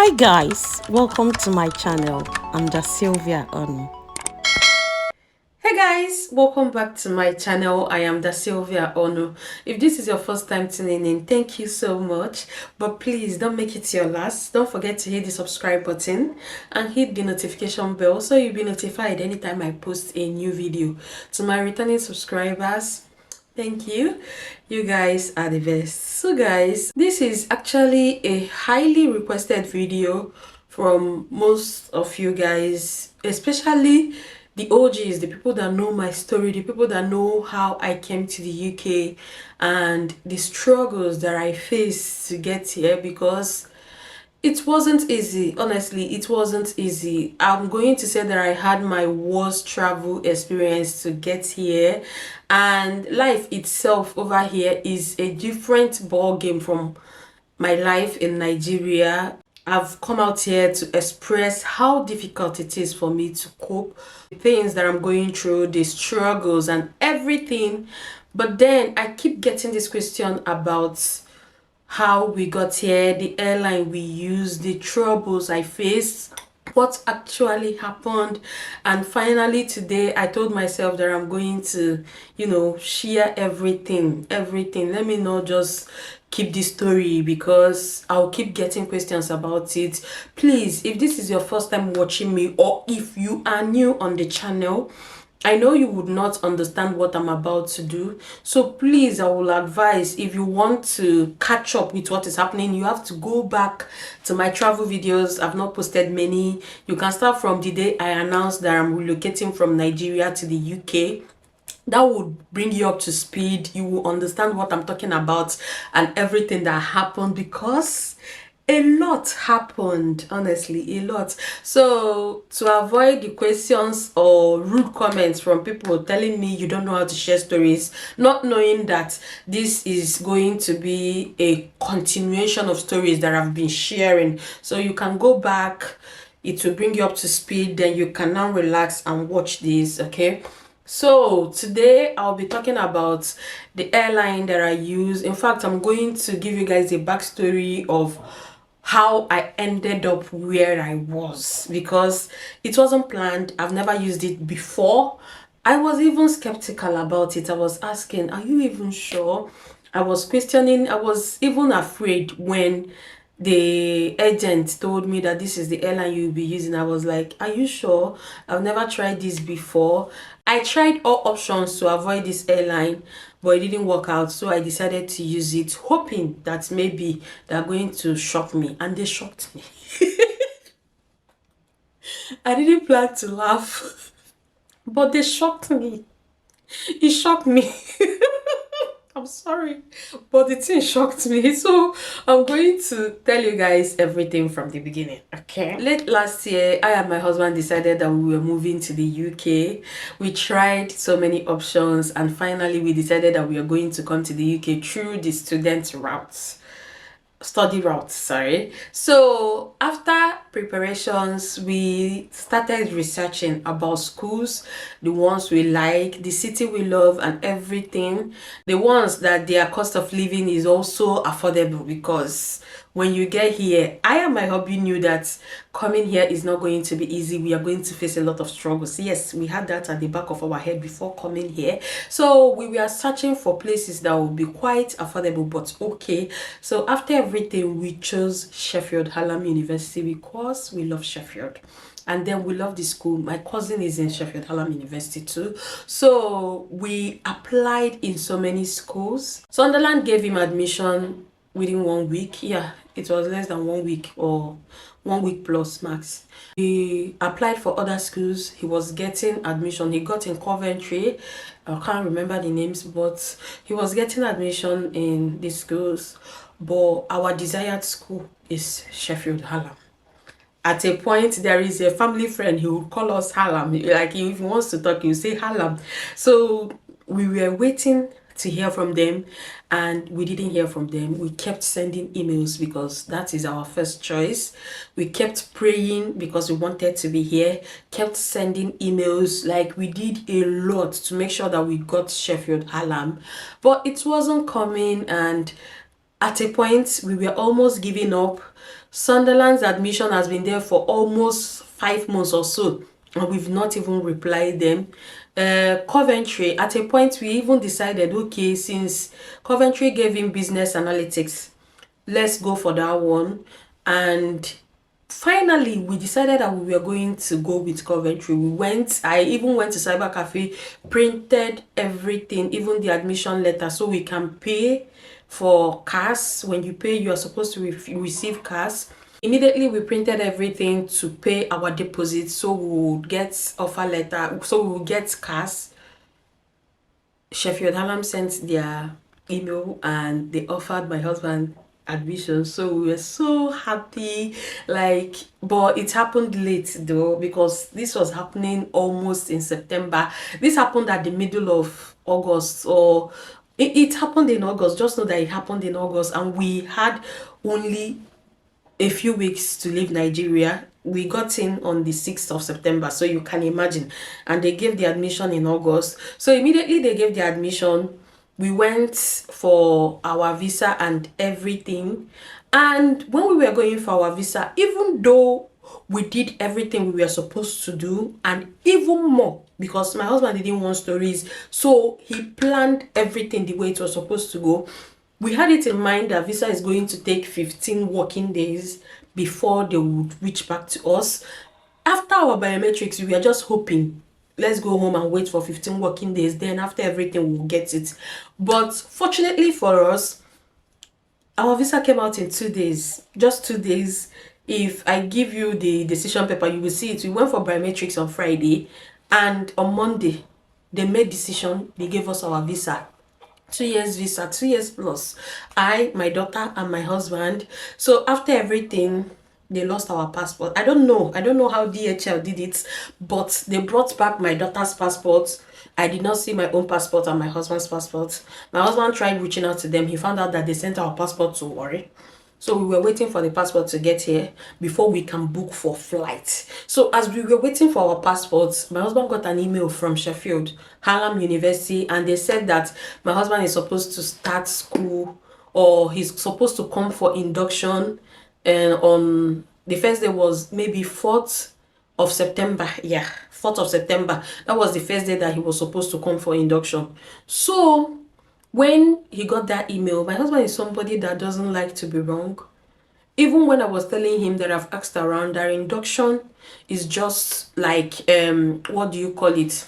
Hi guys, welcome to my channel. I'm dasylviaonu. Hey guys, welcome back to my channel. I am dasylviaonu. If this is your first time tuning in, thank you so much. But please don't make it your last. Don't forget to hit the subscribe button and hit the notification bell so you'll be notified anytime I post a new video. To my returning subscribers, thank you. You guys are the best. So guys, this is actually a highly requested video from most of you guys, especially the OGs, the people that know my story, the people that know how I came to the UK and the struggles that I faced to get here, because it wasn't easy. Honestly, it wasn't easy. I'm going to say that I had my worst travel experience to get here, and life itself over here is a different ball game from my life in Nigeria. I've come out here to express how difficult it is for me to cope with things that I'm going through, the struggles and everything. But then I keep getting this question about how we got here, the airline we used, the troubles I faced, what actually happened. And finally today I told myself that I'm going to, share everything. Let me not just keep this story, because I'll keep getting questions about it. Please, if this is your first time watching me, or if you are new on the channel, I know you would not understand what I'm about to do. So please, I will advise, if you want to catch up with what is happening, you have to go back to my travel videos. I've not posted many. You can start from the day I announced that I'm relocating from Nigeria to the UK. That would bring you up to speed. You will understand what I'm talking about and everything that happened, because a lot happened, honestly, a lot. So to avoid the questions or rude comments from people telling me you don't know how to share stories, not knowing that this is going to be a continuation of stories that I've been sharing, so you can go back, it will bring you up to speed, then you can now relax and watch this. Okay, so today I'll be talking about the airline that I use. In fact, I'm going to give you guys a backstory of how I ended up where I was, because it wasn't planned. I've never used it before. I was even skeptical about it. I was asking, are you even sure? I was questioning. I was even afraid when the agent told me that this is the airline you'll be using. I was like, are you sure? I've never tried this before. I tried all options to avoid this airline, but it didn't work out, so I decided to use it, hoping that maybe they're going to shock me, and they shocked me. I didn't plan to laugh, but they shocked me. It shocked me. I'm sorry, but the thing shocked me. So I'm going to tell you guys everything from the beginning. Okay, late last year, I and my husband decided that we were moving to the UK. We tried so many options, and finally we decided that we are going to come to the UK through the study route, sorry. So after preparations, we started researching about schools, the ones we like, the city we love, and everything, the ones that their cost of living is also affordable, because when you get here, I and my hubby knew that coming here is not going to be easy. We are going to face a lot of struggles. Yes, we had that at the back of our head before coming here. So we were searching for places that would be quite affordable, but okay. So after everything, we chose Sheffield Hallam University, because we love Sheffield. And then we love the school. My cousin is in Sheffield Hallam University too. So we applied in so many schools. Sunderland gave him admission within 1 week. Yeah, it was less than 1 week, or 1 week plus max. He applied for other schools. He was getting admission. He got in Coventry. I can't remember the names, but he was getting admission in these schools. But our desired school is Sheffield Hallam. At a point, there is a family friend who would call us Hallam. Like, if he wants to talk, he will say Hallam. So we were waiting to hear from them, and we didn't hear from them. We kept sending emails, because that is our first choice. We kept praying because we wanted to be here, kept sending emails. Like, we did a lot to make sure that we got Sheffield Hallam, but it wasn't coming. And at a point, we were almost giving up. Sunderland's admission has been there for almost 5 months or so, and we've not even replied them. Coventry, at a point we even decided, okay, since Coventry gave him business analytics, let's go for that one. And finally we decided that we were going to go with Coventry. I even went to cyber cafe, printed everything, even the admission letter, so we can pay for CAS. When you pay, you are supposed to receive CAS. Immediately we printed everything to pay our deposit, so we would get offer letter, so we would get CAS. Sheffield Hallam sent their email and they offered my husband admission, so we were so happy. Like, but it happened late though, because this was happening almost in September. This happened at the middle of August, or it happened in August. Just know that it happened in August, and we had only a few weeks to leave Nigeria. We got in on the 6th of September, so you can imagine. And they gave the admission in August. So immediately they gave the admission, we went for our visa and everything. And when we were going for our visa, even though we did everything we were supposed to do and even more, because my husband didn't want stories, so he planned everything the way it was supposed to go. We had it in mind that visa is going to take 15 working days before they would reach back to us. After our biometrics, we were just hoping, let's go home and wait for 15 working days, then after everything we'll get it. But fortunately for us, our visa came out in 2 days, just 2 days. If I give you the decision paper, you will see it. We went for biometrics on Friday, and on Monday they made decision, they gave us our visa. 2 years visa, 2 years plus. I, my daughter, and my husband. So after everything, they lost our passport. I don't know how DHL did it, but they brought back my daughter's passport. I did not see my own passport and my husband's passport. My husband tried reaching out to them. He found out that they sent our passport to Warri. So we were waiting for the passport to get here before we can book for flight. So as we were waiting for our passports, my husband got an email from Sheffield Hallam University, and they said that my husband is supposed to start school, or he's supposed to come for induction, and on the first day was maybe 4th of September. Yeah, 4th of September. That was the first day that he was supposed to come for induction. So when he got that email, my husband is somebody that doesn't like to be wrong. Even when I was telling him that I've asked around, their induction is just like, what do you call it?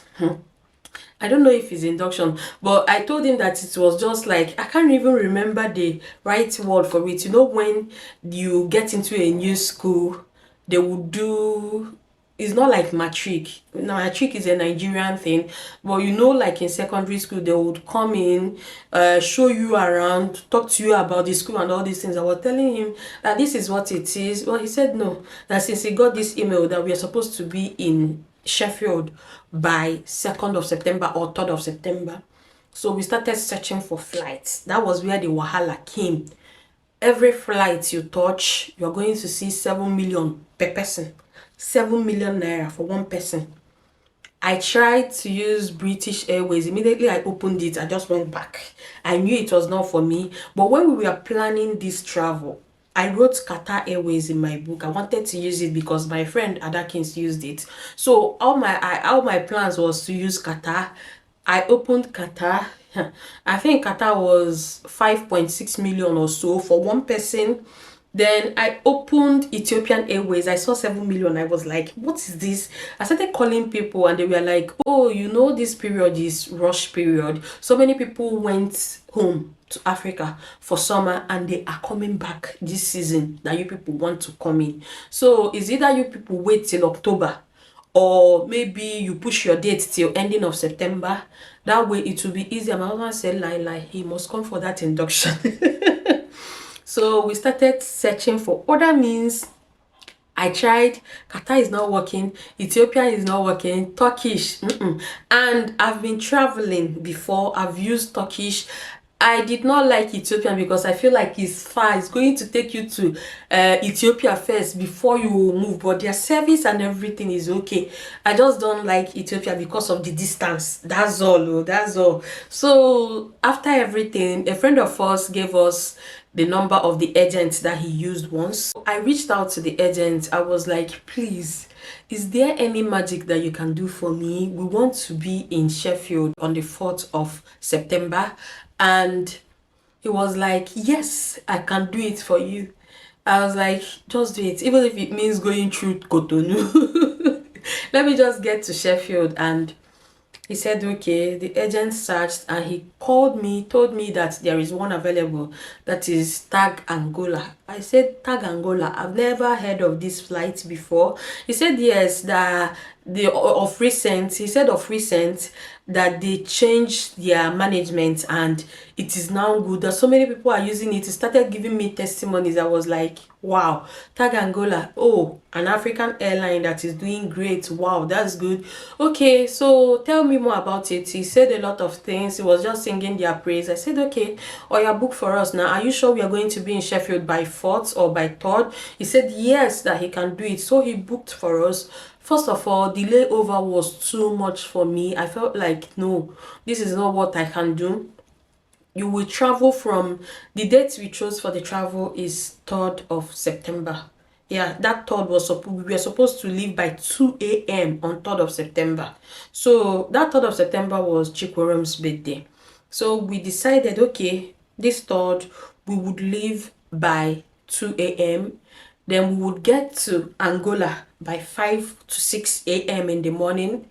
I don't know if it's induction, but I told him that it was just like, I can't even remember the right word for it. You know, when you get into a new school, they would do, it's not like matric. Now, matric is a Nigerian thing, but you know, like in secondary school, they would come in, show you around, talk to you about the school and all these things. I was telling him that this is what it is. Well, he said no, that since he got this email that we are supposed to be in Sheffield by 2nd of September or 3rd of September. So we started searching for flights. That was where the wahala came. Every flight you touch, you're going to see 7 million per person. 7 million naira for one person. I tried to use British Airways. Immediately I opened it, I just went back. I knew it was not for me. But when we were planning this travel, I wrote Qatar Airways in my book. I wanted to use it because my friend Adakins used it. So all my plans was to use Qatar. I opened Qatar. I think Qatar was 5.6 million or so for one person. Then I opened Ethiopian Airways. I saw 7 million. I was like, what is this? I started calling people and they were like, oh, you know, this period is rush period. So many people went home to Africa for summer and they are coming back this season that you people want to come in. So it's either you people wait till October, or maybe you push your date till ending of September. That way it will be easier. My husband said, like, he must come for that induction. So we started searching for other means. I tried. Qatar is not working. Ethiopia is not working. Turkish. And I've been traveling before. I've used Turkish. I did not like Ethiopian because I feel like it's far. It's going to take you to Ethiopia first before you move. But their service and everything is okay. I just don't like Ethiopia because of the distance. That's all. That's all. So after everything, a friend of ours gave us the number of the agent that he used once. I reached out to the agent. I was like, please, is there any magic that you can do for me? We want to be in Sheffield on the 4th of September. And he was like, yes, I can do it for you. I was like, just do it, even if it means going through Cotonou. Let me just get to Sheffield. And he said, okay. The agent searched and he called me, told me that there is one available that is Tag Angola. I said, Tag Angola, I've never heard of this flight before. He said, yes, that of recent that they changed their management and it is now good, that so many people are using it. He started giving me testimonies. I was like, wow, Tag Angola, oh, an African airline that is doing great. Wow, that's good. Okay, so tell me more about it. He said a lot of things. He was just singing their praise. I said, okay, or you're booked for us now. Are you sure we are going to be in Sheffield by 4th or by 3rd? He said yes, that he can do it. So he booked for us. First of all, the layover was too much for me. I felt like, no, this is not what I can do. You will travel from, the date we chose for the travel is 3rd of September. Yeah, that 3rd was we were supposed to leave by 2 a.m. on 3rd of September. So that 3rd of September was Chikworom's birthday. So we decided, okay, this 3rd we would leave by 2 a.m. Then we would get to Angola by 5 to 6 a.m. in the morning.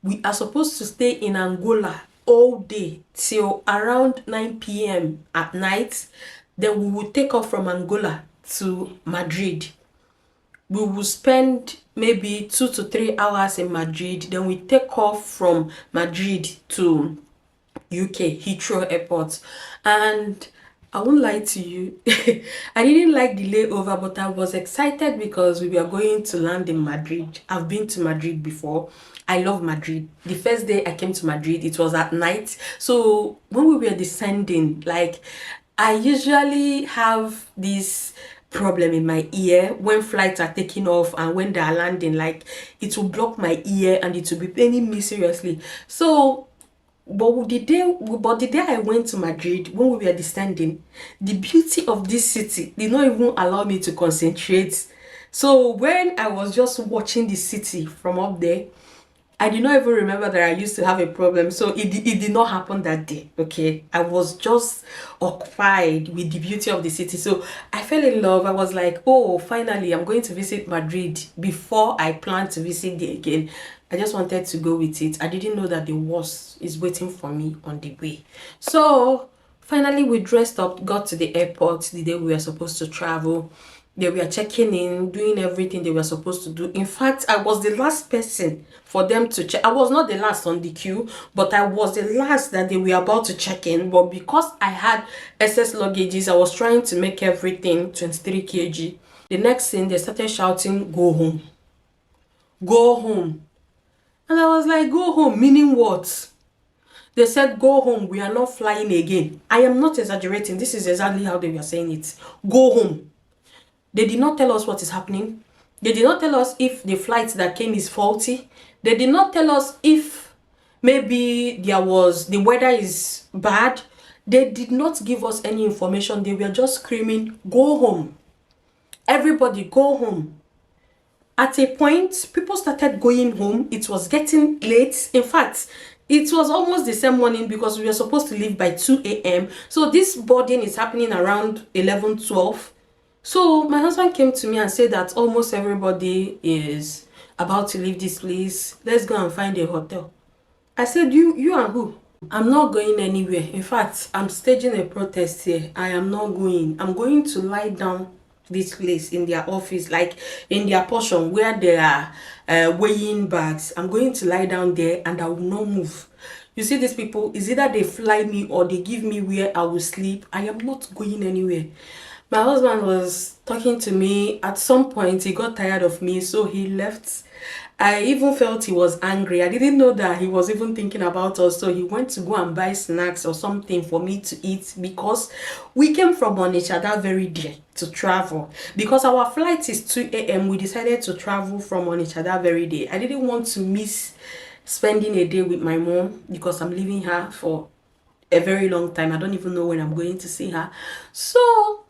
We are supposed to stay in Angola all day till around 9 p.m. at night. Then we will take off from Angola to Madrid. We will spend maybe 2 to 3 hours in Madrid. Then we take off from Madrid to UK, Heathrow Airport. And I won't lie to you, I didn't like the layover, but I was excited because we were going to land in Madrid. I've been to Madrid before. I love Madrid. The first day I came to Madrid, it was at night. So when we were descending, like, I usually have this problem in my ear when flights are taking off and when they are landing. Like, it will block my ear and it will be paining me seriously. So but the day I went to Madrid, when we were descending, the beauty of this city did not even allow me to concentrate. So when I was just watching the city from up there, I did not even remember that I used to have a problem. So it did not happen that day. Okay, I was just occupied with the beauty of the city. So I fell in love. I was like, oh, finally I'm going to visit Madrid before I plan to visit there again. I just wanted to go with it. I didn't know that the worst is waiting for me on the way. So finally we dressed up, got to the airport the day we were supposed to travel. They were checking in, doing everything they were supposed to do. In fact, I was the last person for them to check. I was not the last on the queue, but I was the last that they were about to check in. But because I had excess luggages, I was trying to make everything 23 kg. The next thing, they started shouting, go home. Go home. And I was like, go home, meaning what? They said, go home, we are not flying again. I am not exaggerating. This is exactly how they were saying it. Go home. They did not tell us what is happening. They did not tell us if the flight that came is faulty. They did not tell us if maybe the weather is bad. They did not give us any information. They were just screaming, go home. Everybody, go home. At a point, people started going home. It was getting late. In fact, it was almost the same morning because we were supposed to leave by 2 a.m. So this boarding is happening around 11, 12. So my husband came to me and said that almost everybody is about to leave this place. Let's go and find a hotel. I said, you and who? I'm not going anywhere. In fact, I'm staging a protest here. I am not going. I'm going to lie down this place in their office, like in their portion where they are weighing bags. I'm going to lie down there and I will not move. You see, these people, is either they fly me or they give me where I will sleep. I am not going anywhere. My husband was talking to me. At some point, he got tired of me, so he left. I even felt he was angry. I didn't know that he was even thinking about us, so he went to go and buy snacks or something for me to eat because we came from Onitsha that very day to travel. Because our flight is 2 a.m., we decided to travel from Onitsha that very day. I didn't want to miss spending a day with my mom because I'm leaving her for a very long time. I don't even know when I'm going to see her. So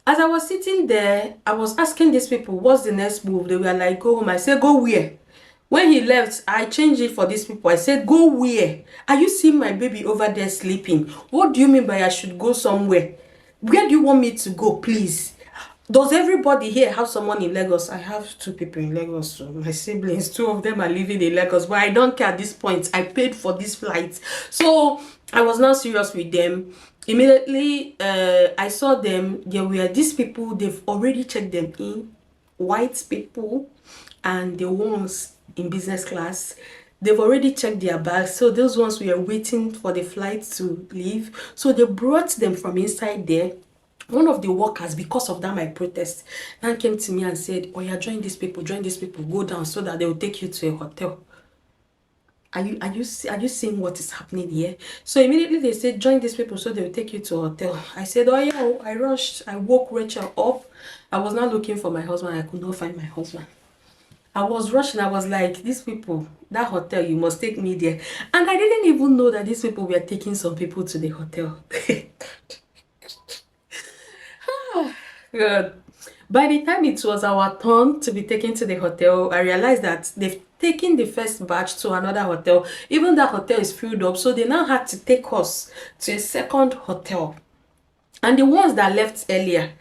as I was sitting there, I was asking these people, what's the next move? They were like, go home. I said, go where? When he left, I changed it for these people. I said, go where? Are you seeing my baby over there sleeping? What do you mean by I should go somewhere? Where do you want me to go, please? Does everybody here have someone in Lagos? I have 2 people in Lagos, so my siblings, 2 of them are living in Lagos, but I don't care at this point. I paid for this flight. So I was now serious with them. Immediately, I saw them. There were these people, they've already checked them in. White people and the ones in business class. They've already checked their bags. So those ones were waiting for the flight to leave. So they brought them from inside there. One of the workers, because of that my protest, now came to me and said, oh yeah, join these people, go down so that they will take you to a hotel. Are you seeing what is happening here? So immediately they said, join these people so they will take you to a hotel. I said, oh yeah. I rushed. I woke Rachel up. I was not looking for my husband. I could not find my husband. I was rushing. I was like, these people, that hotel, you must take me there. And I didn't even know that these people were taking some people to the hotel. God. By the time it was our turn to be taken to the hotel, I realized that they've taken the first batch to another hotel. Even that hotel is filled up, so they now had to take us to a second hotel. And the ones that left earlier,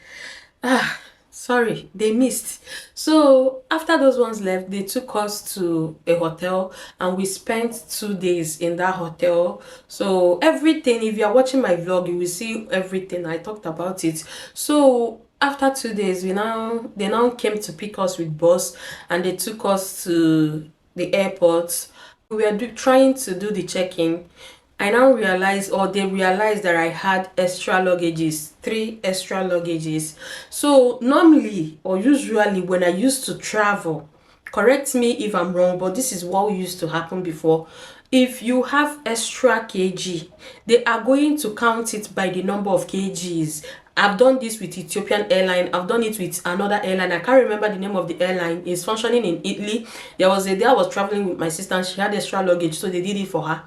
sorry, they missed. So after those ones left, they took us to a hotel and we spent 2 days in that hotel. So everything, if you are watching my vlog, you will see everything. I talked about it. So after 2 days, they now came to pick us with bus and they took us to the airport. We were trying to do the check-in. I now realized, or they realized, that I had extra luggages, 3 extra luggages. So normally or usually when I used to travel, correct me if I'm wrong, but this is what used to happen before. If you have extra kg, they are going to count it by the number of kgs. I've done this with Ethiopian airline. I've done it with another airline. I can't remember the name of the airline. It's functioning in Italy. There was a day I was traveling with my sister and she had extra luggage, so they did it for her.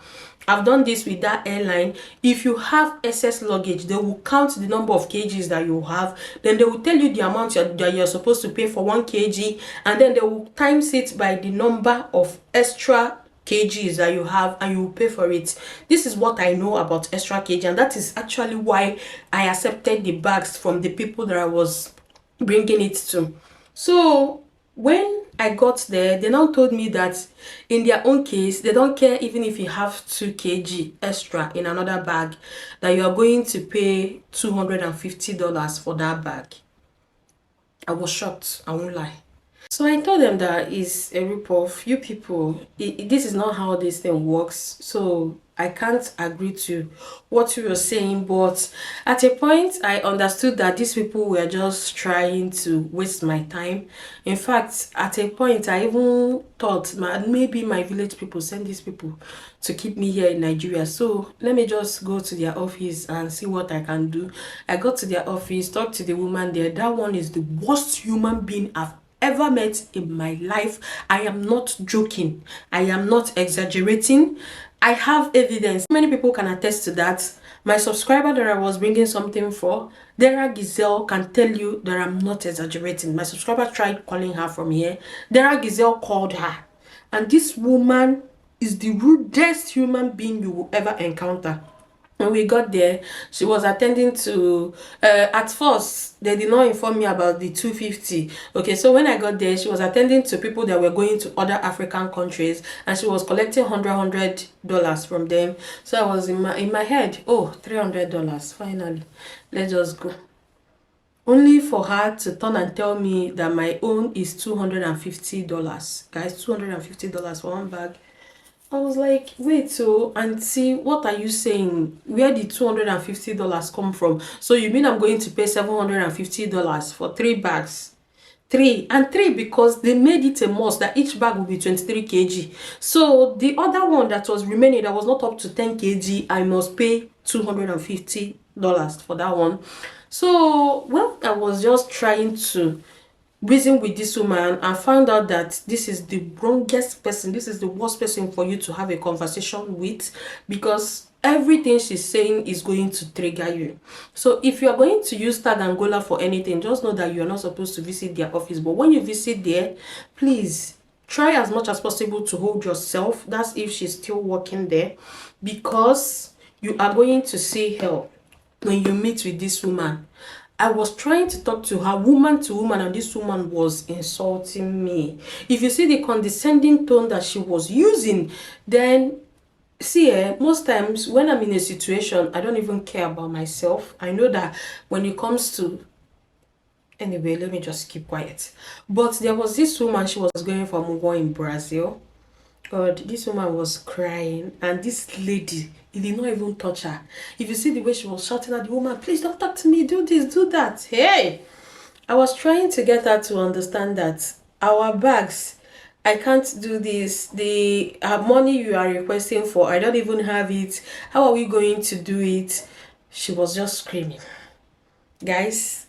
I've done this with that airline. If you have excess luggage, they will count the number of kgs that you have. Then they will tell you the amount that you're supposed to pay for 1 kg. And then they will times it by the number of extra kgs that you have and you will pay for it. This is what I know about extra kg, and that is actually why I accepted the bags from the people that I was bringing it to. So when I got there, they now told me that in their own case, they don't care even if you have 2 kg extra in another bag, that you are going to pay $250 for that bag. I was shocked, I won't lie. So I told them that it's a ripoff. You people, this is not how this thing works. So I can't agree to what you were saying. But at a point, I understood that these people were just trying to waste my time. In fact, at a point, I even thought maybe my village people send these people to keep me here in Nigeria. So let me just go to their office and see what I can do. I got to their office, talked to the woman there. That one is the worst human being I've ever met in my life. I am not joking. I am not exaggerating. I have evidence. Many people can attest to that. My subscriber that I was bringing something for, Dara Giselle, can tell you that I'm not exaggerating. My subscriber tried calling her from here. Dara Giselle called her. And this woman is the rudest human being you will ever encounter. When we got there, she was attending to at first they did not inform me about the 250. Okay, so when I got there, she was attending to people that were going to other African countries and she was collecting $100 from them. So I was in my head, oh, $300, finally, let's just go. Only for her to turn and tell me that my own is $250. Guys, $250 for one bag. I was like, wait, so auntie, what are you saying? Where did $250 come from? So you mean I'm going to pay $750 for 3 bags? 3 because they made it a must that each bag will be 23 kg. So the other one that was remaining, that was not up to 10 kg, I must pay $250 for that one. So, well, I was just trying to reason with this woman and found out that this is the wrongest person, this is the worst person for you to have a conversation with, because everything she's saying is going to trigger you. So if you are going to use Tag Angola for anything, just know that you are not supposed to visit their office. But when you visit there, please try as much as possible to hold yourself. That's if she's still working there, because you are going to see her when you meet with this woman. I was trying to talk to her woman to woman, and this woman was insulting me. If you see the condescending tone that she was using, then see, most times when I'm in a situation, I don't even care about myself. I know that when it comes to, anyway, let me just keep quiet. But there was this woman, she was going for Mugo in Brazil. God, this woman was crying, and this lady, he did not even touch her. If you see the way she was shouting at the woman, please don't talk to me, do this, do that. Hey, I was trying to get her to understand that our bags, I can't do this. The money you are requesting for, I don't even have it. How are we going to do it? She was just screaming. Guys,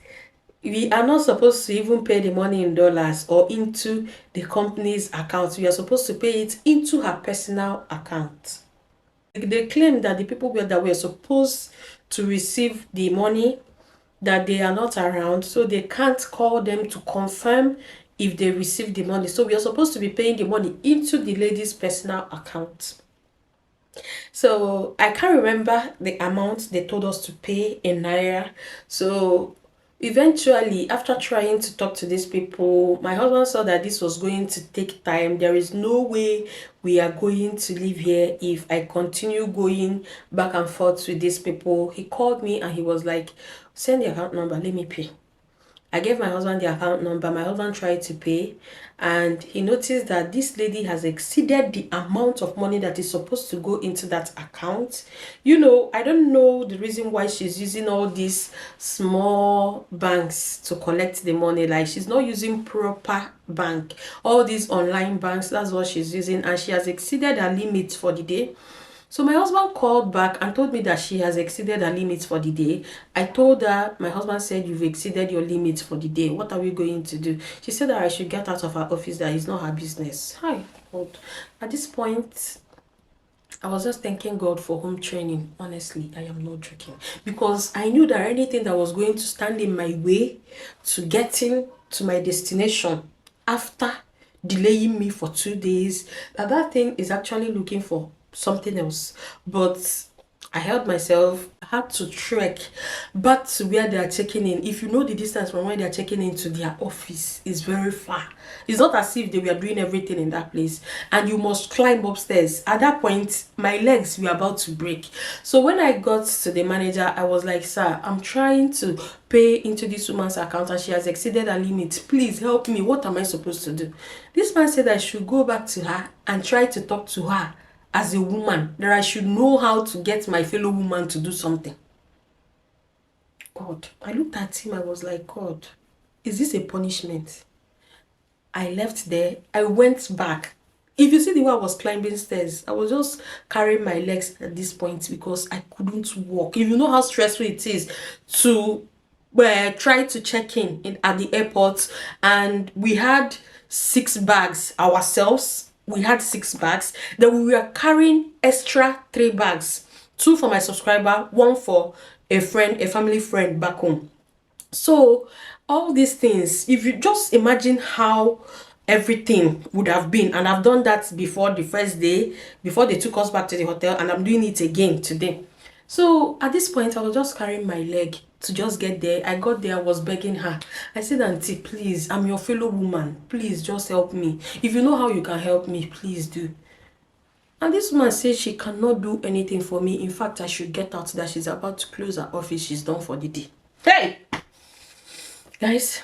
we are not supposed to even pay the money in dollars or into the company's account. We are supposed to pay it into her personal account. They claim that the people that were supposed to receive the money, that they are not around, so they can't call them to confirm if they received the money. So we are supposed to be paying the money into the lady's personal account. So I can't remember the amount they told us to pay in Naira. So eventually, after trying to talk to these people, my husband saw that this was going to take time. There is no way we are going to live here if I continue going back and forth with these people. He called me and he was like, send the account number, let me pay. I gave my husband the account number. My husband tried to pay, and he noticed that this lady has exceeded the amount of money that is supposed to go into that account. You know, I don't know the reason why she's using all these small banks to collect the money. Like, she's not using proper bank. All these online banks, that's what she's using, and she has exceeded her limit for the day. So my husband called back and told me that she has exceeded her limits for the day. I told her, my husband said, you've exceeded your limits for the day. What are we going to do? She said that I should get out of her office, that it's not her business. Hi, God. At this point, I was just thanking God for home training. Honestly, I am not joking. Because I knew that anything that was going to stand in my way to getting to my destination after delaying me for 2 days, that thing is actually looking for something else. But I held myself. I had to trek back to where they are checking in. If you know the distance from where they are checking in to their office, is very far. It's not as if they were doing everything in that place, and you must climb upstairs. At that point, my legs were about to break. So when I got to the manager, I was like, sir, I'm trying to pay into this woman's account and she has exceeded her limit. Please help me. What am I supposed to do? This man said I should go back to her and try to talk to her as a woman, that I should know how to get my fellow woman to do something. God, I looked at him, I was like, God, is this a punishment? I left there, I went back. If you see the way I was climbing stairs, I was just carrying my legs at this point because I couldn't walk. If you know how stressful it is to try to check in at the airport, and we had 6 bags ourselves. We had 6 bags. Then we were carrying extra 3 bags. 2 for my subscriber, 1 for a friend, a family friend back home. So all these things, if you just imagine how everything would have been, and I've done that before the first day, before they took us back to the hotel, and I'm doing it again today. So at this point, I was just carrying my leg to just get there. I got there, I was begging her. I said, auntie, please, I'm your fellow woman. Please just help me. If you know how you can help me, please do. And this woman said she cannot do anything for me. In fact, I should get out, that she's about to close her office. She's done for the day. Hey! Guys,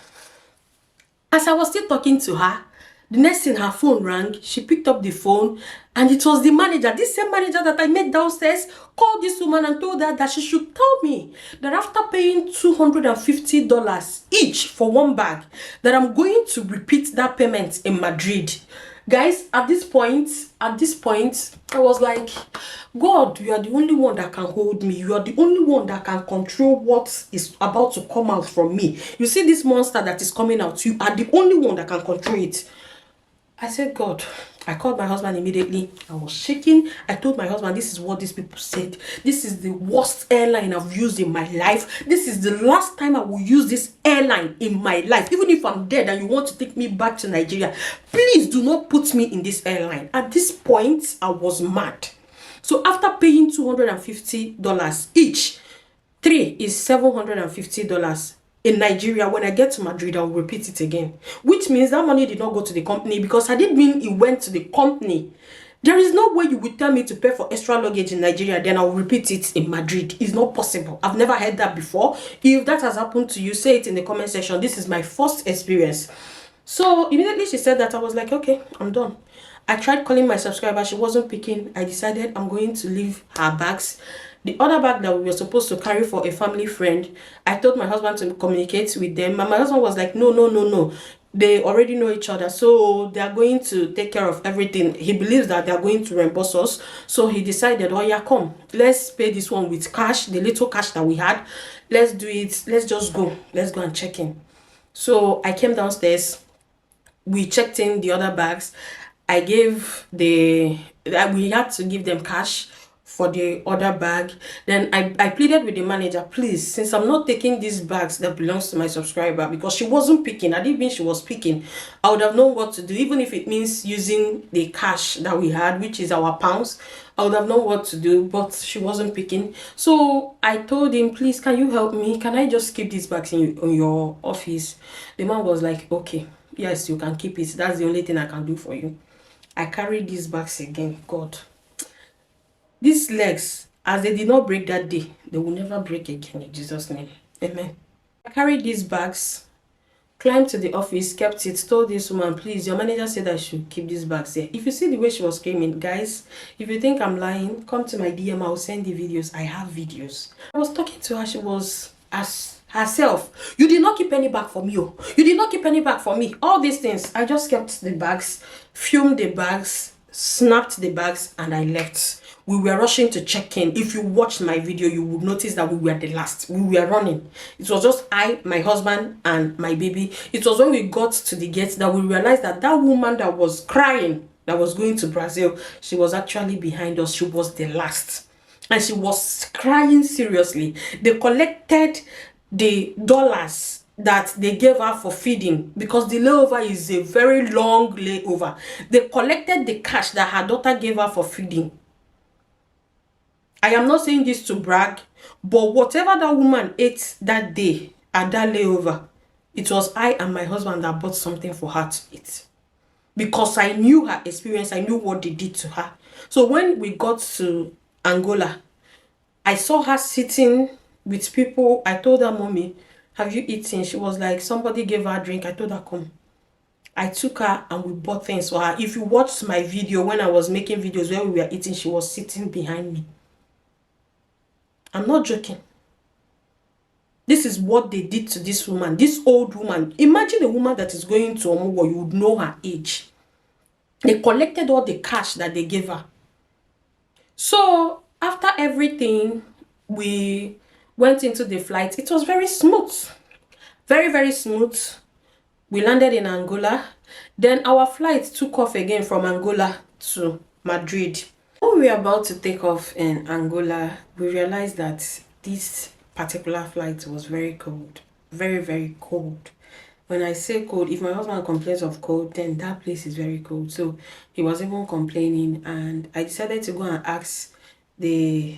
as I was still talking to her, the next thing, her phone rang. She picked up the phone, and it was the manager. This same manager that I met downstairs called this woman and told her that she should tell me that after paying $250 each for 1 bag, that I'm going to repeat that payment in Madrid. Guys, at this point, I was like, God, you are the only one that can hold me. You are the only one that can control what is about to come out from me. You see this monster that is coming out, you are the only one that can control it. I said, God, I called my husband immediately. I was shaking. I told my husband, this is what these people said. This is the worst airline I've used in my life. This is the last time I will use this airline in my life. Even if I'm dead and you want to take me back to Nigeria, please do not put me in this airline. At this point, I was mad. So after paying $250 each, 3 is $750. In Nigeria, when I get to Madrid, I'll repeat it again. Which means that money did not go to the company, because I didn't mean it went to the company. There is no way you would tell me to pay for extra luggage in Nigeria, then I'll repeat it in Madrid. It's not possible. I've never heard that before. If that has happened to you, say it in the comment section. This is my first experience. So immediately she said that, I was like, okay, I'm done. I tried calling my subscriber. She wasn't picking. I decided I'm going to leave her bags. The other bag that we were supposed to carry for a family friend, I told my husband to communicate with them. And my husband was like, no, no, no, no. They already know each other, so they are going to take care of everything. He believes that they are going to reimburse us. So he decided, oh yeah, come, let's pay this one with cash, the little cash that we had. Let's do it. Let's just go. Let's go and check in. So I came downstairs. We checked in the other bags. I gave we had to give them cash for the other bag. Then I pleaded with the manager, please, since I'm not taking these bags that belongs to my subscriber, because she wasn't picking. I didn't mean she was picking. I would have known what to do, even if it means using the cash that we had, which is our pounds. I would have known what to do, but she wasn't picking. So I told him, please, can you help me? Can I just keep these bags in your office? The man was like, okay, yes, you can keep it. That's the only thing I can do for you. I carried these bags again. God, these legs, as they did not break that day, they will never break again in Jesus' name. Amen. I carried these bags, climbed to the office, kept it, told this woman, please, your manager said I should keep these bags here. If you see the way she was screaming, guys, if you think I'm lying, come to my DM. I'll send you videos. I have videos. I was talking to her. She was as herself. You did not keep any bag for me. Oh. You did not keep any bag for me. All these things. I just kept the bags, filmed the bags, snapped the bags, and I left. We were rushing to check in. If you watched my video, you would notice that we were the last. We were running. It was just I, my husband, and my baby. It was when we got to the gate that we realized that that woman that was crying, that was going to Brazil, she was actually behind us. She was the last. And she was crying seriously. They collected the dollars that they gave her for feeding, because the layover is a very long layover. They collected the cash that her daughter gave her for feeding. I am not saying this to brag, but whatever that woman ate that day at that layover, it was I and my husband that bought something for her to eat. Because I knew her experience, I knew what they did to her. So when we got to Angola, I saw her sitting with people. I told her, mommy, have you eaten? She was like, somebody gave her a drink. I told her, come. I took her and we bought things for her. If you watched my video when I was making videos where we were eating, she was sitting behind me. I'm not joking. This is what they did to this woman, this old woman. Imagine a woman that is going to Omugo, you would know her age. They collected all the cash that they gave her. So after everything, we went into the flight. It was very smooth. Very, very smooth. We landed in Angola. Then our flight took off again from Angola to Madrid. When we were about to take off in Angola, we realized that this particular flight was very cold. Very, very cold. When I say cold, if my husband complains of cold, then that place is very cold. So he was even complaining, and I decided to go and ask the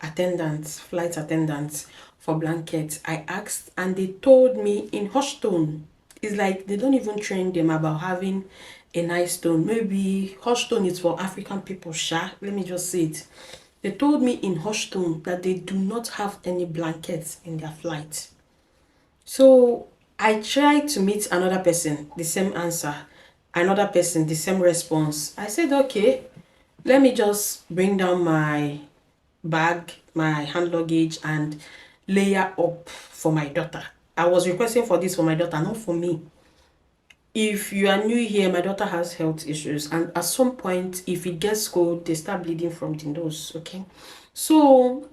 attendants, flight attendants, for blankets. I asked and they told me in hush tone. It's like they don't even train them about having a nice tone. Maybe hush tone is for African people, let me just say it. They told me in hush tone that they do not have any blankets in their flight. So I tried to meet another person, the same answer. Another person, the same response. I said, okay, let me just bring down my bag, my hand luggage, and layer up for my daughter. I was requesting for this for my daughter, not for me. If you are new here, my daughter has health issues, and at some point, if it gets cold, they start bleeding from the nose, okay? So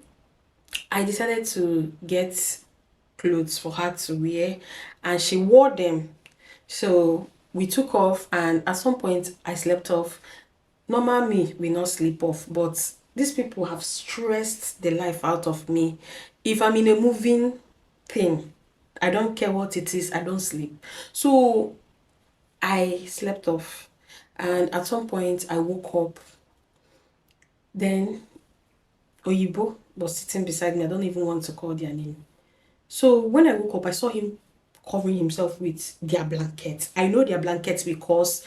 I decided to get clothes for her to wear, and she wore them. So we took off, and at some point I slept off. Normal me will not sleep off, but these people have stressed the life out of me. If I'm in a moving thing, I don't care what it is, I don't sleep. So I slept off, and at some point I woke up. Then Oyibo was sitting beside me. I don't even want to call their name. So when I woke up, I saw him covering himself with their blankets. I know their blankets because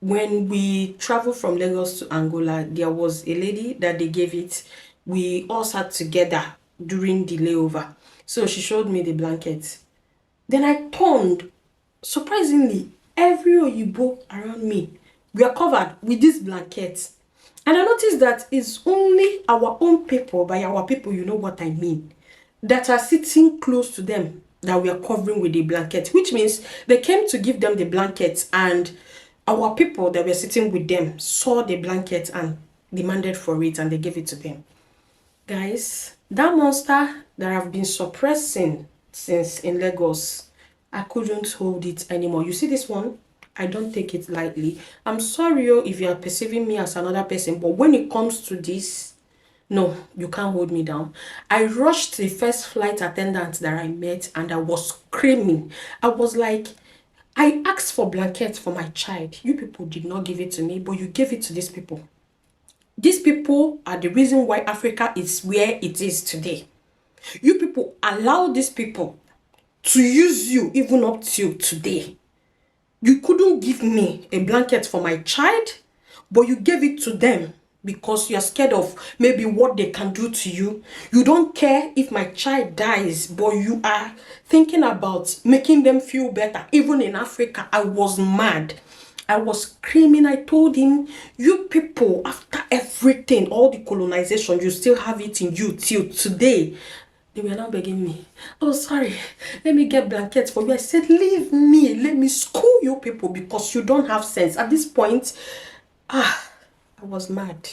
when we traveled from Lagos to Angola, there was a lady that they gave it. We all sat together during the layover. So she showed me the blankets. Then I turned. Surprisingly, every Oyibo around me were covered with these blankets. And I noticed that it's only our own people, by our people, you know what I mean, that are sitting close to them that we are covering with the blanket, which means they came to give them the blankets, and our people that were sitting with them saw the blanket and demanded for it, and they gave it to them. Guys, that monster that I've been suppressing since in Lagos, I couldn't hold it anymore. You see this one? I don't take it lightly. I'm sorry if you are perceiving me as another person, but when it comes to this, no, you can't hold me down. I rushed the first flight attendant that I met, and I was screaming. I was like, I asked for blankets for my child. You people did not give it to me, but you gave it to these people. These people are the reason why Africa is where it is today. You people allow these people to use you even up till today. You couldn't give me a blanket for my child, but you gave it to them because you're scared of maybe what they can do to you. You don't care if my child dies, but you are thinking about making them feel better. Even in Africa, I was mad. I was screaming. I told him, you people, after everything, all the colonization, you still have it in you till today. They were now begging me, oh, sorry, let me get blankets for you. I said, leave me, let me school you people because you don't have sense. At this point, I was mad.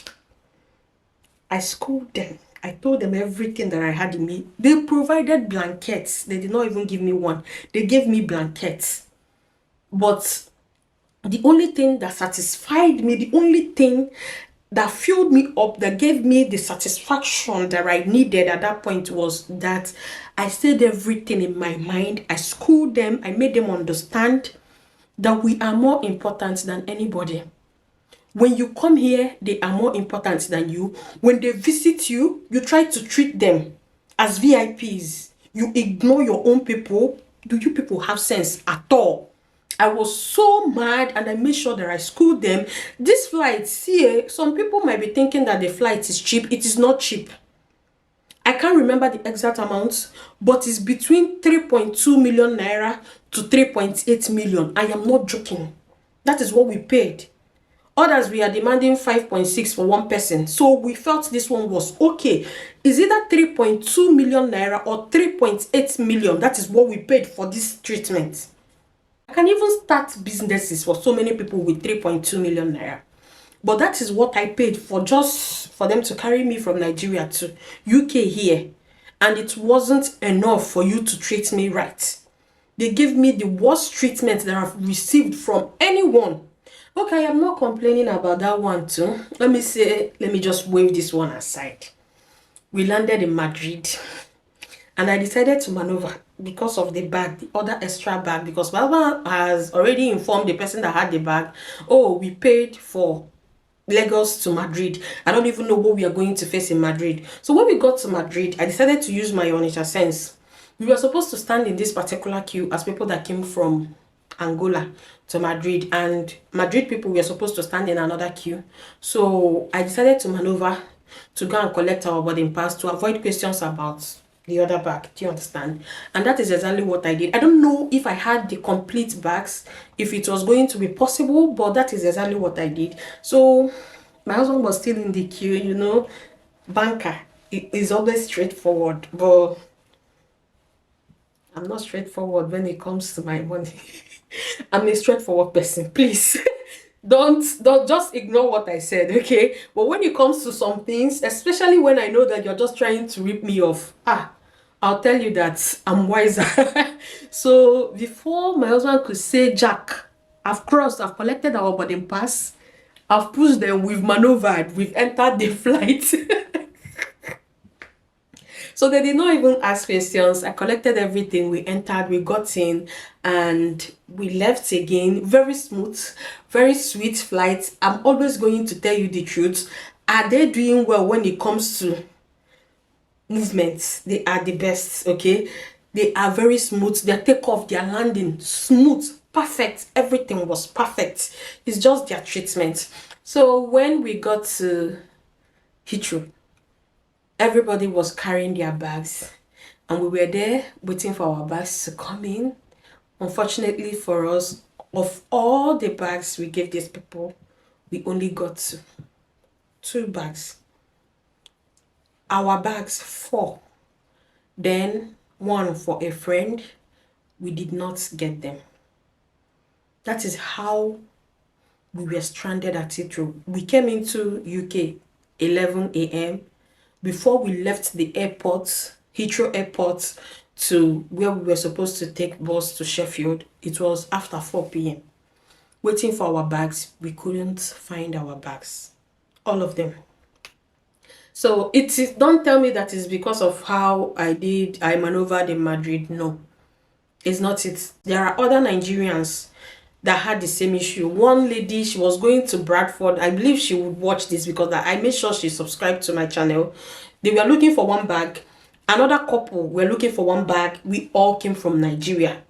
I schooled them. I told them everything that I had in me. They provided blankets. They did not even give me one. They gave me blankets. But the only thing that satisfied me, the only thing that filled me up, that gave me the satisfaction that I needed at that point, was that I said everything in my mind. I schooled them. I made them understand that we are more important than anybody. When you come here, they are more important than you. When they visit you, you try to treat them as VIPs. You ignore your own people. Do you people have sense at all? I was so mad, and I made sure that I schooled them. This flight, see, some people might be thinking that the flight is cheap. It is not cheap. I can't remember the exact amount, but it's between 3.2 million naira to 3.8 million. I am not joking. That is what we paid. Others, we are demanding 5.6 for one person. So we felt this one was okay. Is either 3.2 million naira or 3.8 million. That is what we paid for this treatment. I can even start businesses for so many people with 3.2 million naira. But that is what I paid for, just for them to carry me from Nigeria to UK here. And it wasn't enough for you to treat me right. They gave me the worst treatment that I've received from anyone. Okay, I'm not complaining about that one too. Let me just wave this one aside. We landed in Madrid, and I decided to maneuver because of the bag, the other extra bag, because Baba has already informed the person that had the bag, oh, we paid for Lagos to Madrid. I don't even know what we are going to face in Madrid. So when we got to Madrid, I decided to use my Onitsha sense. We were supposed to stand in this particular queue as people that came from Angola to Madrid, and Madrid people were supposed to stand in another queue. So I decided to maneuver to go and collect our boarding pass to avoid questions about the other bag. Do you understand? And that is exactly what I did. I don't know if I had the complete bags, if it was going to be possible, but that is exactly what I did. So my husband was still in the queue, you know. Banker, it is always straightforward, but I'm not straightforward when it comes to my money. I'm a straightforward person, please. don't just ignore what I said, okay? But when it comes to some things, especially when I know that you're just trying to rip me off, I'll tell you that I'm wiser. So before my husband could say jack, I've crossed, I've collected our boarding pass, I've pushed them, we've maneuvered, we've entered the flight. So they did not even ask questions. I collected everything, we entered, we got in, and we left again. Very smooth, very sweet flight. I'm always going to tell you the truth. Are they doing well when it comes to movements? They are the best, okay? They are very smooth. Their takeoff, their landing, smooth, perfect. Everything was perfect. It's just their treatment. So when we got to Heathrow, everybody was carrying their bags, and we were there waiting for our bags to come in. Unfortunately for us, of all the bags we gave these people, we only got two bags. Our bags, 4. Then one for a friend. We did not get them. That is how we were stranded at Heathrow. We came into UK 11 a.m. Before we left the airport, Heathrow Airport, to where we were supposed to take bus to Sheffield, it was after 4 p.m. Waiting for our bags. We couldn't find our bags. All of them. So don't tell me that it's because of how I maneuvered in Madrid. No, it's not it. There are other Nigerians that had the same issue. One lady, she was going to Bradford. I believe she would watch this because I made sure she subscribed to my channel. They were looking for one bag. Another couple were looking for one bag. We all came from Nigeria.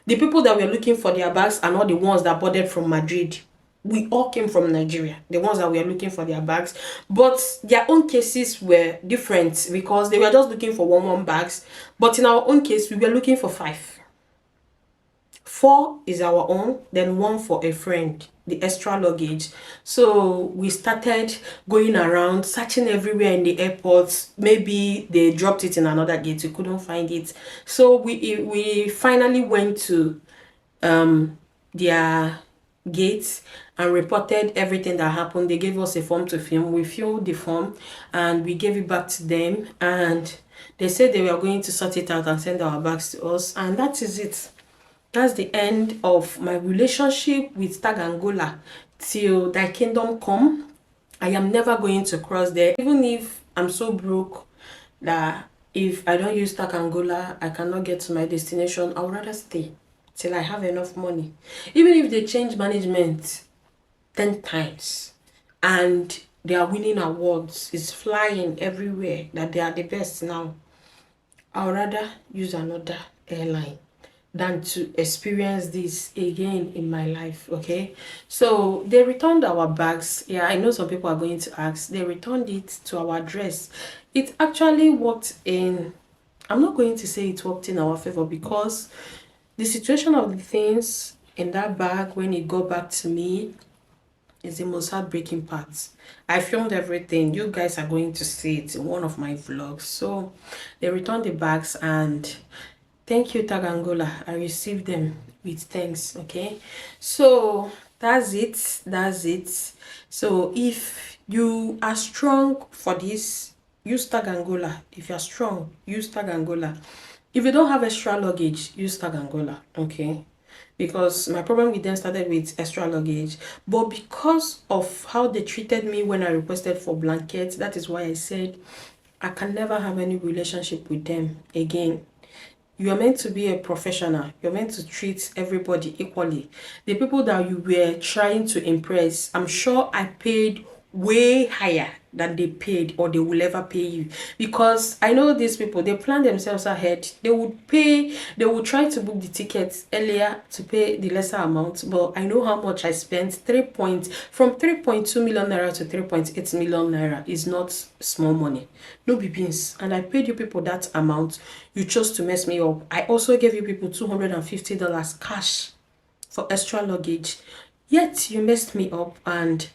The people that were looking for their bags are not the ones that boarded from Madrid. We all came from Nigeria, the ones that were looking for their bags. But their own cases were different because they were just looking for one bags. But in our own case, we were looking for 5. 4 is our own, then 1 for a friend, the extra luggage. So we started going around, searching everywhere in the airport. Maybe they dropped it in another gate, we couldn't find it. So we finally went to their gate and reported everything that happened. They gave us a form to fill. We filled the form and we gave it back to them, and they said they were going to sort it out and send our bags to us, and that is it. That's the end of my relationship with Angola. Till thy kingdom come, I am never going to cross there. Even if I'm so broke that if I don't use Angola, I cannot get to my destination, I would rather stay till I have enough money. Even if they change management 10 times and they are winning awards, it's flying everywhere that they are the best now, I would rather use another airline than to experience this again in my life. Okay, so they returned our bags. Yeah, I know some people are going to ask. They returned it to our address. It actually worked in, I'm not going to say it worked in our favor, because the situation of the things in that bag when it got back to me is the most heartbreaking part. I filmed everything. You guys are going to see it in one of my vlogs. So they returned the bags, and thank you, Angola. I received them with thanks. Okay, so that's it. So if you are strong for this, use Angola. If you're strong, use Angola. If you don't have extra luggage, use Angola. Okay, because my problem with them started with extra luggage, but because of how they treated me when I requested for blankets, that is why I said I can never have any relationship with them again. You are meant to be a professional. You're meant to treat everybody equally. The people that you were trying to impress, I'm sure I paid way higher than they paid or they will ever pay you, because I know these people, they plan themselves ahead. They would try to book the tickets earlier to pay the lesser amount, but I know how much I spent. From 3.2 million naira to 3.8 million naira is not small money, no be beans, and I paid you people that amount. You chose to mess me up. I also gave you people $250 cash for extra luggage, yet you messed me up, and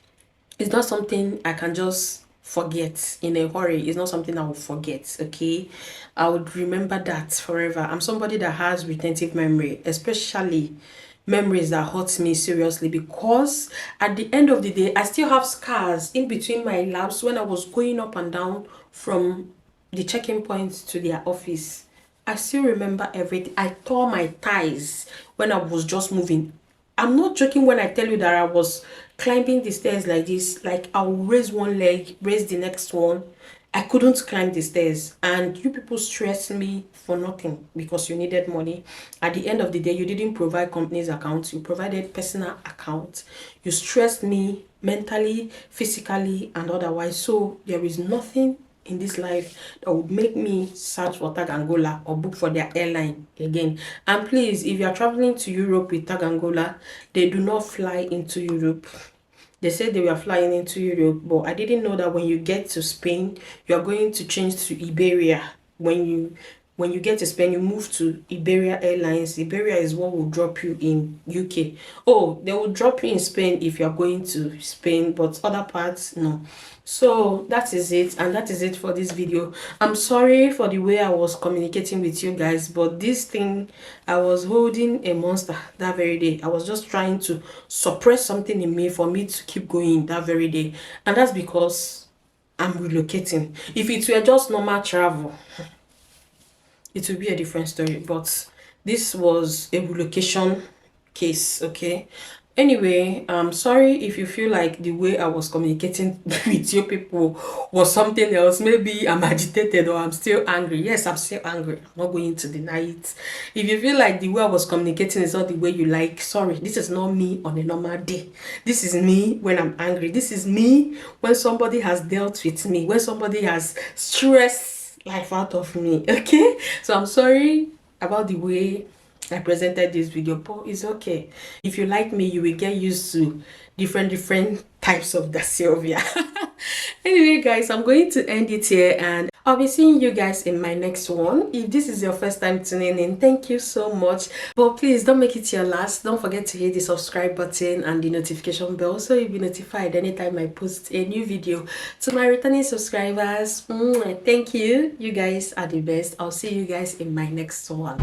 it's not something I can just forget in a hurry. It's not something I will forget. Okay, I would remember that forever. I'm somebody that has retentive memory, especially memories that hurt me seriously, because at the end of the day, I still have scars in between my laps when I was going up and down from the check-in point to their office. I still remember everything. I tore my thighs when I was just moving I'm not joking when I tell you that I was climbing the stairs like this. Like, I'll raise one leg, raise the next one. I couldn't climb the stairs, and you people stressed me for nothing because you needed money. At the end of the day, you didn't provide company's accounts, you provided personal accounts. You stressed me mentally, physically, and otherwise. So there is nothing in this life that would make me search for Tag Angola or book for their airline again. And please, if you are traveling to Europe with Tag Angola, they do not fly into Europe. They said they were flying into Europe, but I didn't know that when you get to Spain, you are going to change to Iberia. When you get to Spain, you move to Iberia Airlines. Iberia is what will drop you in UK. Oh, they will drop you in Spain if you are going to Spain, but other parts, no. So that is it, and that is it for this video. I'm sorry for the way I was communicating with you guys, but this thing, I was holding a monster that very day. I was just trying to suppress something in me for me to keep going that very day, and that's because I'm relocating. If it were just normal travel, it will be a different story, but this was a relocation case. Okay, anyway, I'm sorry if you feel like the way I was communicating with you people was something else. Maybe I'm agitated or I'm still angry. Yes, I'm still angry, I'm not going to deny it. If you feel like the way I was communicating is not the way you like, sorry, this is not me on a normal day. This is me when I'm angry. This is me when somebody has dealt with me, when somebody has stressed life out of me. Okay, so I'm sorry about the way I presented this video, but it's okay. If you like me, you will get used to different types of Da Sylvia. Anyway, guys, I'm going to end it here, and I'll be seeing you guys in my next one. If this is your first time tuning in, thank you so much. But please don't make it your last. Don't forget to hit the subscribe button and the notification bell so you'll be notified anytime I post a new video. To my returning subscribers, thank you. You guys are the best. I'll see you guys in my next one.